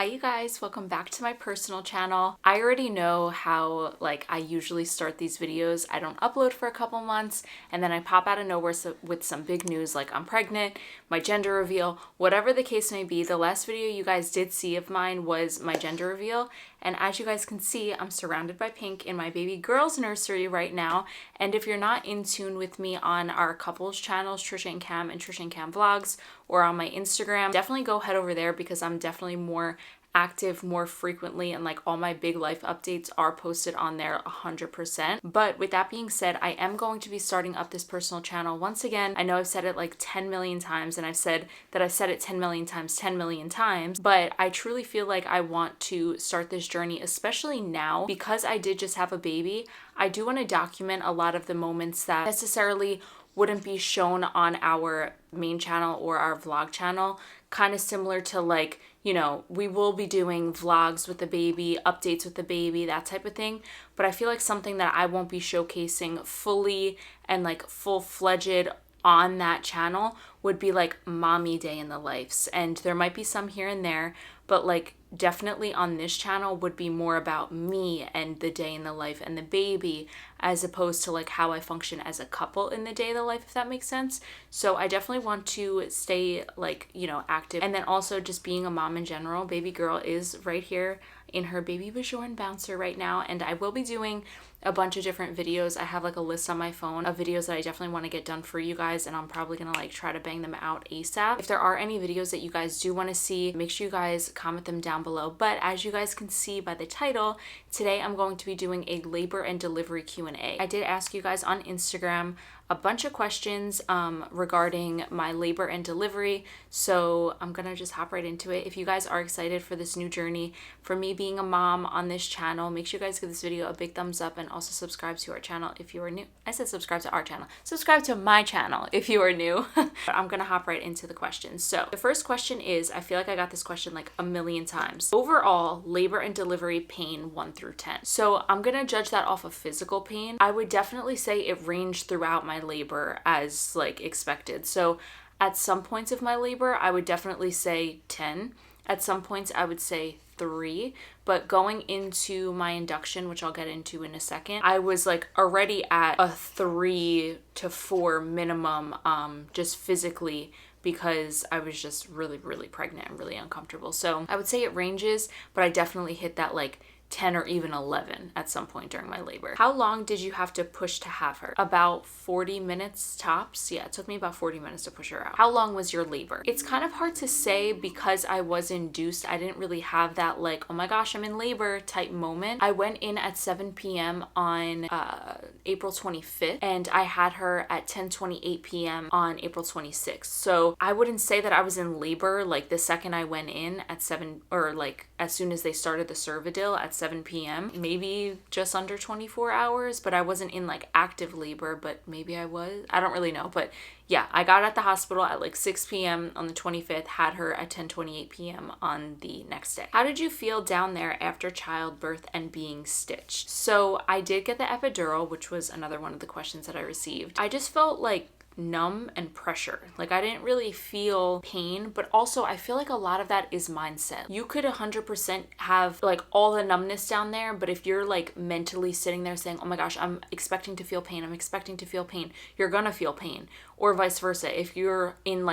Hi you guys, welcome back to my personal channel. I already know how I usually start these videos. I don't upload for a couple months and then I pop out of nowhere with some big news like I'm pregnant, my gender reveal, whatever the case may be. The last video you guys did see of mine was my gender reveal, and as you guys can see, I'm surrounded by pink in my baby girl's nursery right now. And if you're not in tune with me on our couples channels, Tricia Kam and Tricia Kam Vlogs, or on my Instagram, definitely go head over there because I'm definitely more active more frequently, and all my big life updates are posted on there 100%. But with that being said, I am going to be starting up this personal channel once again. I know I've said it 10 million times, and I've said that I've said it 10 million times, but I truly feel like I want to start this journey, especially now because I did just have a baby. I do want to document a lot of the moments that necessarily wouldn't be shown on our main channel or our vlog channel, kind of similar to we will be doing vlogs with the baby, updates with the baby, that type of thing. But I feel like something that I won't be showcasing fully and full-fledged on that channel would be mommy day in the lives. And there might be some here and there, but definitely on this channel would be more about me and the day in the life and the baby, as opposed to how I function as a couple in the day of the life, if that makes sense. So I definitely want to stay active. And then also just being a mom in general. Baby girl is right here in her baby Bajoran bouncer right now, and I will be doing a bunch of different videos. I have a list on my phone of videos that I definitely want to get done for you guys, and I'm probably gonna try to bang them out ASAP. If there are any videos that you guys do want to see, make sure you guys comment them down below. But as you guys can see by the title, today I'm going to be doing a labor and delivery Q&A. I did ask you guys on Instagram a bunch of questions regarding my labor and delivery, so I'm gonna just hop right into it. If you guys are excited for this new journey for me being a mom on this channel, make sure you guys give this video a big thumbs up and also subscribe to our channel if you are new. I said subscribe to our channel. Subscribe to my channel if you are new. But I'm gonna hop right into the questions. So the first question is, I feel like I got this question a million times. Overall, labor and delivery pain 1 through 10. So I'm gonna judge that off of physical pain. I would definitely say it ranged throughout my labor as expected. So at some points of my labor, I would definitely say 10. At some points, I would say 3. But going into my induction, which I'll get into in a second, I was already at a 3 to 4 minimum, just physically, because I was just really, really pregnant and really uncomfortable. So I would say it ranges, but I definitely hit that 10 or even 11 at some point during my labor. How long did you have to push to have her? About 40 minutes tops. Yeah, it took me about 40 minutes to push her out. How long was your labor? It's kind of hard to say because I was induced. I didn't really have that oh my gosh, I'm in labor type moment. I went in at 7 p.m. on April 25th, and I had her at 10:28 p.m. on April 26th. So I wouldn't say that I was in labor the second I went in at 7, or as soon as they started the Cervical at 7 p.m. Maybe just under 24 hours, but I wasn't in active labor, but maybe I was. I don't really know, but yeah, I got at the hospital at 6 p.m. on the 25th, had her at 10:28 p.m. on the next day. How did you feel down there after childbirth and being stitched? So I did get the epidural, which was another one of the questions that I received. I just felt numb and pressure. I didn't really feel pain, but also I feel a lot of that is mindset. You could 100% have all the numbness down there, but if you're mentally sitting there saying, oh my gosh, I'm expecting to feel pain, I'm expecting to feel pain, you're gonna feel pain. Or vice versa. If you're in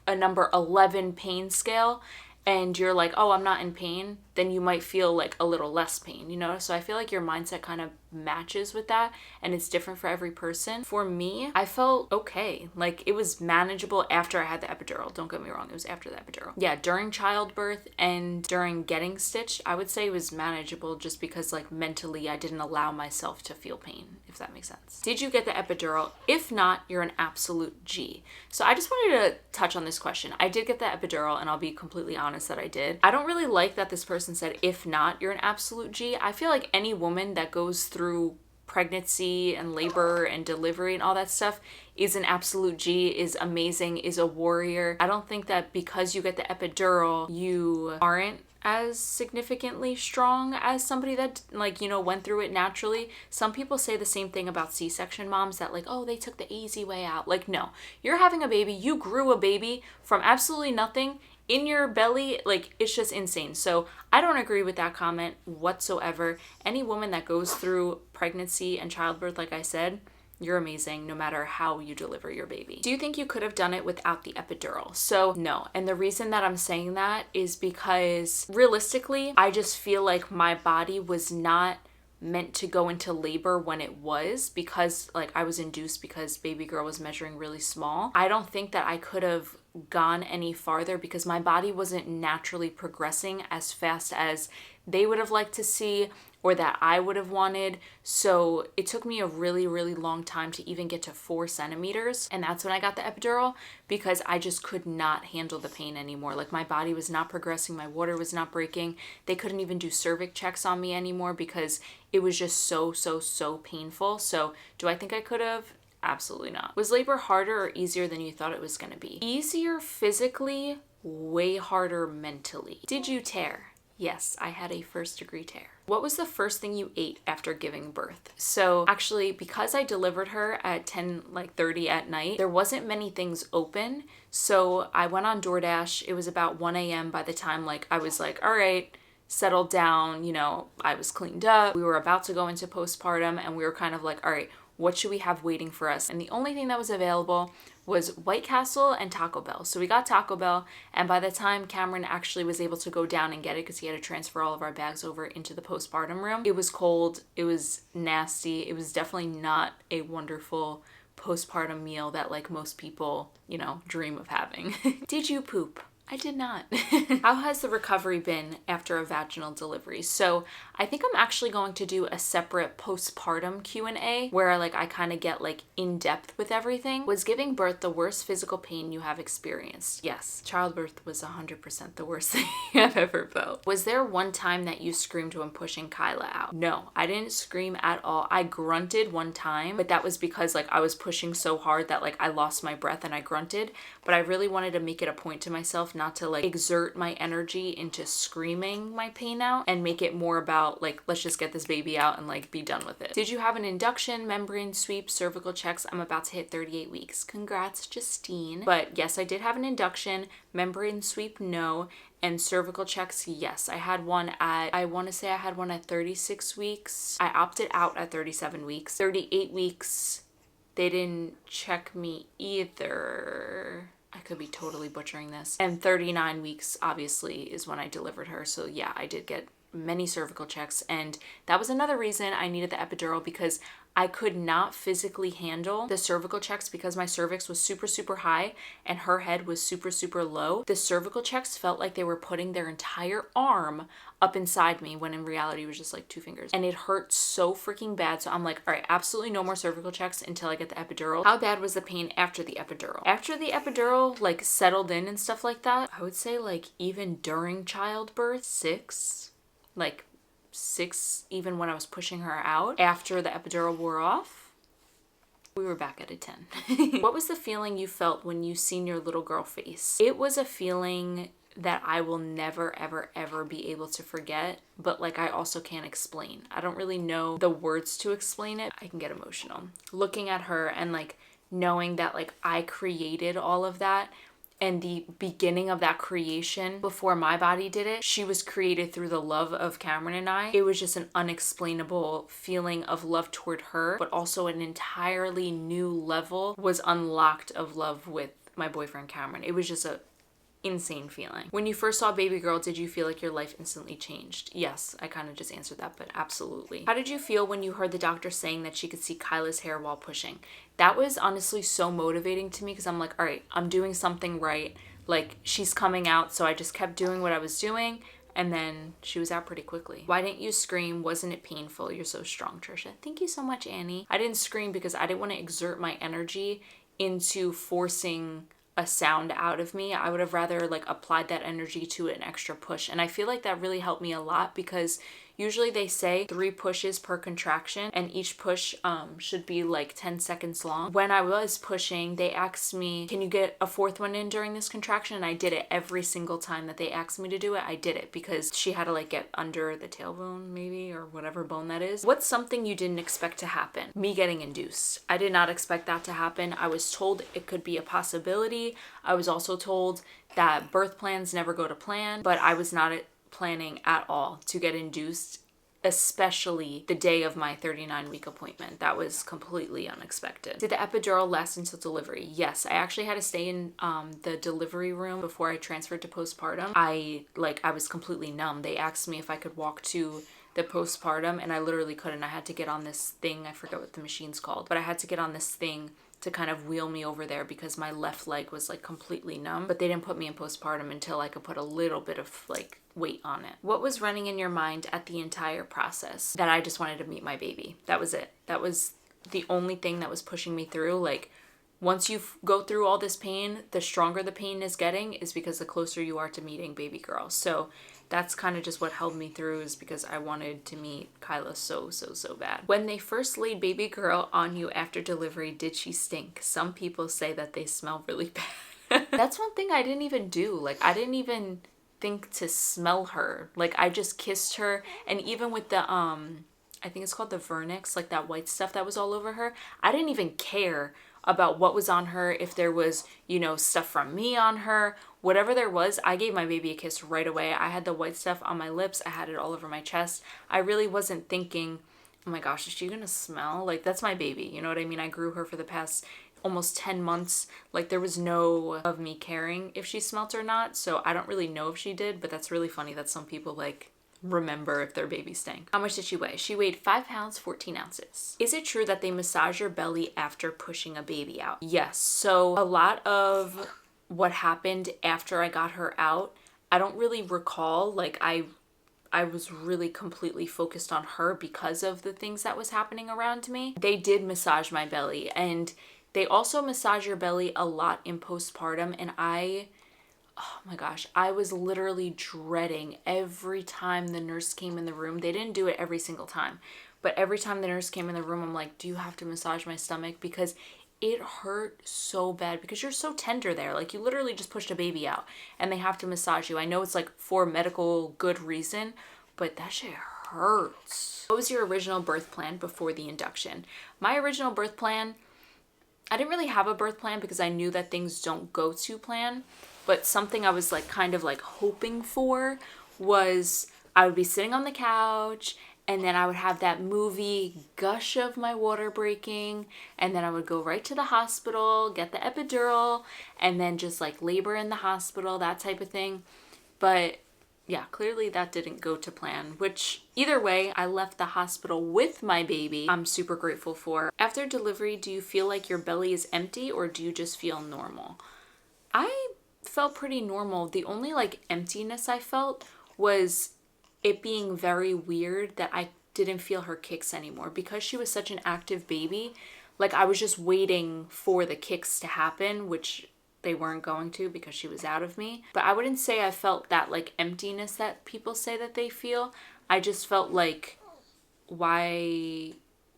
a number 11 pain scale and you're oh, I'm not in pain, then you might feel a little less pain, So I feel your mindset kind of matches with that, and it's different for every person. For me, I felt okay. It was manageable after I had the epidural. Don't get me wrong, it was after the epidural. Yeah, during childbirth and during getting stitched, I would say it was manageable just because mentally I didn't allow myself to feel pain, if that makes sense. Did you get the epidural? If not, you're an absolute G. So I just wanted to touch on this question. I did get the epidural, and I'll be completely honest that I did. I don't really like that this person said, if not, you're an absolute G. I feel any woman that goes through pregnancy and labor and delivery and all that stuff is an absolute G, is amazing, is a warrior. I don't think that because you get the epidural, you aren't as significantly strong as somebody that went through it naturally. Some people say the same thing about C-section moms, that oh, they took the easy way out. No, you're having a baby, you grew a baby from absolutely nothing in your belly, like, it's just insane. So I don't agree with that comment whatsoever. Any woman that goes through pregnancy and childbirth, like I said, you're amazing no matter how you deliver your baby. Do you think you could have done it without the epidural? So no. And the reason that I'm saying that is because realistically, I just feel like my body was not meant to go into labor when it was, because like I was induced because baby girl was measuring really small. I don't think that I could have gone any farther because my body wasn't naturally progressing as fast as they would have liked to see or that I would have wanted. So it took me a really, really long time to even get to 4 centimeters. And that's when I got the epidural, because I just could not handle the pain anymore. Like my body was not progressing. My water was not breaking. They couldn't even do cervix checks on me anymore because it was just so painful. So do I think I could have? Absolutely not. Was labor harder or easier than you thought it was going to be? Easier physically, way harder mentally. Did you tear? Yes, I had a 1st-degree tear. What was the first thing you ate after giving birth? So actually, because I delivered her at 10:30 at night, there wasn't many things open. So I went on DoorDash. It was about 1 a.m. by the time like I was like, all right, settled down, you know, I was cleaned up. We were about to go into postpartum and we were kind of like, all right, what should we have waiting for us? And the only thing that was available was White Castle and Taco Bell. So we got Taco Bell, and by the time Cameron actually was able to go down and get it, because he had to transfer all of our bags over into the postpartum room, it was cold, it was nasty, it was definitely not a wonderful postpartum meal that like most people, you know, dream of having. Did you poop? I did not. How has the recovery been after a vaginal delivery? So I think I'm actually going to do a separate postpartum Q&A where like I kind of get like in depth with everything. Was giving birth the worst physical pain you have experienced? Yes, childbirth was 100% the worst thing I've ever felt. Was there one time that you screamed when pushing Kyla out? No, I didn't scream at all. I grunted one time, but that was because like I was pushing so hard that like I lost my breath and I grunted. But I really wanted to make it a point to myself not to like exert my energy into screaming my pain out and make it more about like, let's just get this baby out and like be done with it. Did you have an induction, membrane sweep, cervical checks? I'm about to hit 38 weeks. Congrats, Justine. But yes, I did have an induction, membrane sweep, no, and cervical checks, yes. I had one at, I want to say I had one at 36 weeks. I opted out at 37 weeks. 38 weeks, they didn't check me either. I could be totally butchering this. And 39 weeks, obviously, is when I delivered her. So yeah, I did get many cervical checks. And that was another reason I needed the epidural, because I could not physically handle the cervical checks because my cervix was super high and her head was super low. The cervical checks felt like they were putting their entire arm up inside me when in reality it was just like 2 fingers. And it hurt so freaking bad. So I'm like, all right, absolutely no more cervical checks until I get the epidural. How bad was the pain after the epidural? After the epidural like settled in and stuff like that, I would say like even during childbirth, 6, even when I was pushing her out. After the epidural wore off, we were back at a 10. What was the feeling you felt when you seen your little girl face? It was a feeling that I will never ever be able to forget, but like I also can't explain. I don't really know the words to explain it. I can get emotional. Looking at her and like knowing that like I created all of that, and the beginning of that creation before my body did it, she was created through the love of Cameron and I. It was just an unexplainable feeling of love toward her, but also an entirely new level was unlocked of love with my boyfriend Cameron. It was just a insane feeling. When you first saw baby girl, did you feel like your life instantly changed? Yes, I kind of just answered that, but absolutely. How did you feel when you heard the doctor saying that she could see Kyla's hair while pushing? That was honestly so motivating to me because I'm like, all right, I'm doing something right. Like she's coming out. So I just kept doing what I was doing. And then she was out pretty quickly. Why didn't you scream? Wasn't it painful? You're so strong, Tricia. Thank you so much, Annie. I didn't scream because I didn't want to exert my energy into forcing a sound out of me. I would have rather like applied that energy to an extra push. And I feel like that really helped me a lot because Usually they say 3 pushes per contraction, and each push should be like 10 seconds long. When I was pushing, they asked me, can you get a 4th one in during this contraction? And I did it every single time that they asked me to do it. I did it because she had to like get under the tailbone maybe, or whatever bone that is. What's something you didn't expect to happen? Me getting induced. I did not expect that to happen. I was told it could be a possibility. I was also told that birth plans never go to plan, but I was not planning at all to get induced, especially the day of my 39-week appointment. That was completely unexpected. Did the epidural last until delivery? Yes, I actually had to stay in the delivery room before I transferred to postpartum. I was completely numb. They asked me if I could walk to the postpartum, and I literally couldn't. I had to get on this thing, I forget what the machine's called, but I had to get on this thing to kind of wheel me over there because my left leg was like completely numb. But they didn't put me in postpartum until I could put a little bit of like weight on it. What was running in your mind at the entire process? That I just wanted to meet my baby. That was it. That was the only thing that was pushing me through. Like, once you go through all this pain, the stronger the pain is getting is because the closer you are to meeting baby girl. So that's kind of just what held me through, is because I wanted to meet Kyla so bad. When they first laid baby girl on you after delivery, did she stink? Some people say that they smell really bad. That's one thing I didn't even do. Like, I didn't even think to smell her. Like, I just kissed her, and even with the I think it's called the vernix, like that white stuff that was all over her, I didn't even care about what was on her, if there was, you know, stuff from me on her. Whatever there was, I gave my baby a kiss right away. I had the white stuff on my lips. I had it all over my chest. I really wasn't thinking, oh my gosh, is she gonna smell? Like, that's my baby, you know what I mean? I grew her for the past almost 10 months. Like, there was no of me caring if she smelt or not. So I don't really know if she did, but that's really funny that some people like remember if their baby stank. How much did she weigh? She weighed 5 pounds, 14 ounces. Is it true that they massage your belly after pushing a baby out? Yes. So a lot of what happened after I got her out, I don't really recall. Like, I was really completely focused on her because of the things that was happening around me. They did massage my belly, and they also massage your belly a lot in postpartum, and oh my gosh, I was literally dreading every time the nurse came in the room. They didn't do it every single time, but every time the nurse came in the room, I'm like, do you have to massage my stomach? Because it hurt so bad, because you're so tender there. Like, you literally just pushed a baby out and they have to massage you. I know it's like for medical good reason, but that shit hurts. What was your original birth plan before the induction? My original birth plan, I didn't really have a birth plan because I knew that things don't go to plan. But something I was like kind of like hoping for was I would be sitting on the couch, and then I would have that movie gush of my water breaking, and then I would go right to the hospital, get the epidural, and then just like labor in the hospital, that type of thing. But yeah, clearly that didn't go to plan, which either way, I left the hospital with my baby. I'm super grateful for. After delivery, do you feel like your belly is empty, or do you just feel normal? I felt pretty normal. The only like emptiness I felt was it being very weird that I didn't feel her kicks anymore, because she was such an active baby. Like, I was just waiting for the kicks to happen, which they weren't going to because she was out of me. But I wouldn't say I felt that like emptiness that people say that they feel. I just felt like, why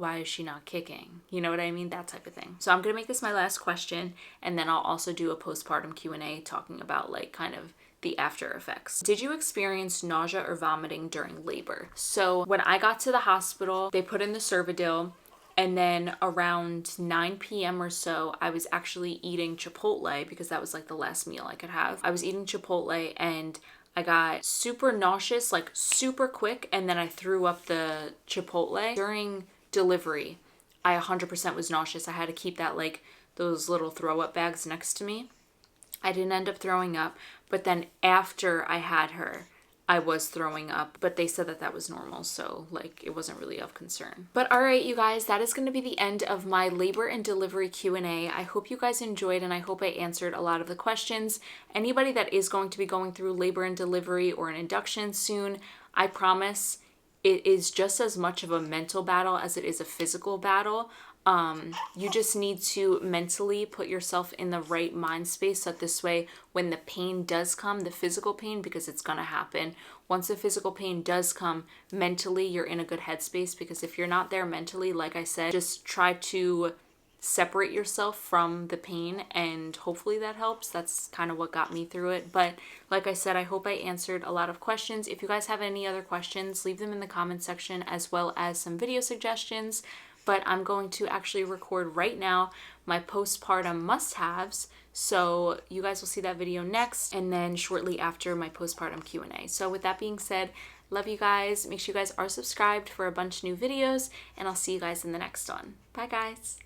is she not kicking? You know what I mean? That type of thing. So I'm gonna make this my last question, and then I'll also do a postpartum Q&A talking about like kind of the after effects. Did you experience nausea or vomiting during labor? So when I got to the hospital, they put in the Cervical, and then around 9 p.m. or so, I was actually eating Chipotle because that was like the last meal I could have. I was eating Chipotle, and I got super nauseous, like super quick, and then I threw up the Chipotle. During delivery, I 100% was nauseous. I had to keep that like those little throw up bags next to me. I didn't end up throwing up, but then after I had her, I was throwing up, but they said that that was normal, so like it wasn't really of concern. But all right, you guys, that is going to be the end of my labor and delivery Q&A. I hope you guys enjoyed, and I hope I answered a lot of the questions. Anybody that is going to be going through labor and delivery or an induction soon, I promise it is just as much of a mental battle as it is a physical battle. You just need to mentally put yourself in the right mind space so that this way, when the pain does come, the physical pain, because it's gonna happen, once the physical pain does come, mentally you're in a good headspace, because if you're not there mentally, like I said, just try to separate yourself from the pain, and hopefully that helps. That's kind of what got me through it. But like I said, I hope I answered a lot of questions. If you guys have any other questions, leave them in the comment section, as well as some video suggestions. But I'm going to actually record right now my postpartum must-haves, so you guys will see that video next, and then shortly after, my postpartum Q&A. So with that being said, love you guys. Make sure you guys are subscribed for a bunch of new videos, and I'll see you guys in the next one. Bye guys.